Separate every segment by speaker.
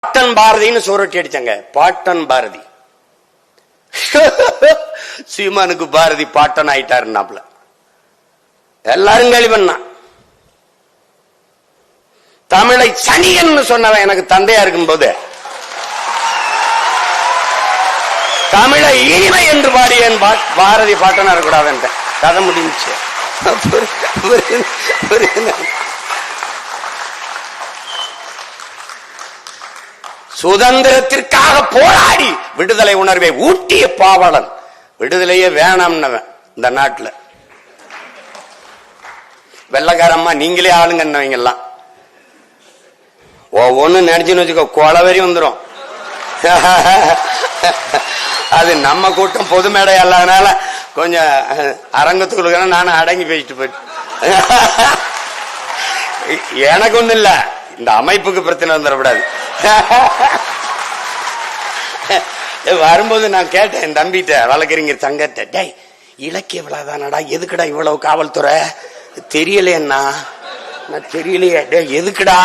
Speaker 1: பாட்டன் பாரதின்னு சோரட்டி அடிச்சாங்க. பாட்டன் பாரதி. சீமானுக்கு பாரதி பாட்டன் ஆயிட்டாருன்னாப்ல. எல்லாரும் கேள்வி பண்ணா. தமிழை சனியன்னு சொன்னவன் எனக்கு தந்தையா இருக்கும் போது தமிழை இனிமை என்று பாடிய பாரதி பாட்டனா இருக்கக்கூடாது. கதை முடிஞ்சு. சுதந்திரத்திற்காக போராடி விடுதலை உணர்வை ஊட்டிய பாவலன். விடுதலையே வேணாம்னவன் இந்த நாட்டுல. வெள்ளக்காரம்மா நீங்களே ஆளுங்கன்னவங்கெல்லாம் ஒவ்வொன்னு நினைச்சுன்னு வச்சுக்கோ, கொலவெறி வந்துடும். அது நம்ம கூட்டம் பொது மேடை அல்லாதனால கொஞ்சம் அரங்கத்துக்குள்ள நானும் அடங்கி போயிட்டு போயிட்டு. எனக்கு ஒண்ணு இல்ல, இந்த அமைப்புக்கு பிரச்சனை வந்துடக்கூடாது. வரும்போது நான் கேட்டேன் என் தம்பிட்ட, வழக்கறிஞர் சங்கத்தை, டேய் இலக்கிய விழாதானடா, எதுக்குடா இவ்வளவு காவல்துறை? தெரியலையண்ணா. நான் தெரியலையே. டே எதுக்குடா?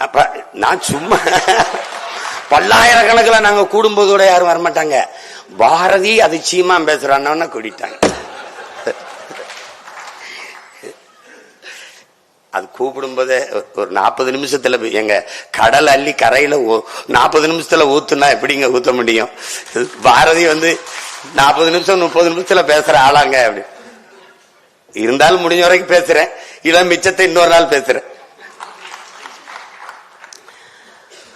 Speaker 1: அப்ப நான் சும்மா பல்லாயிரக்கணக்கில் நாங்க கூடும்போது கூட யாரும் வரமாட்டாங்க. பாரதி அது சீமா பேசுறான்னு கூட்டிட்டாங்க. அது கூப்பிடும் போதே ஒரு 40 நிமிஷத்துல எங்க கடல் அள்ளி கரையில 40 நிமிஷத்துல ஊத்துனா எப்படிங்க ஊத்த முடியும்? பாரதி 40 நிமிஷம் 30 நிமிஷத்துல பேசுற ஆளாங்க. அப்படி இருந்தாலும் முடிஞ்ச வரைக்கும் பேசுறேன். இளம் மிச்சத்தை இன்னொரு நாள் பேசுறேன்.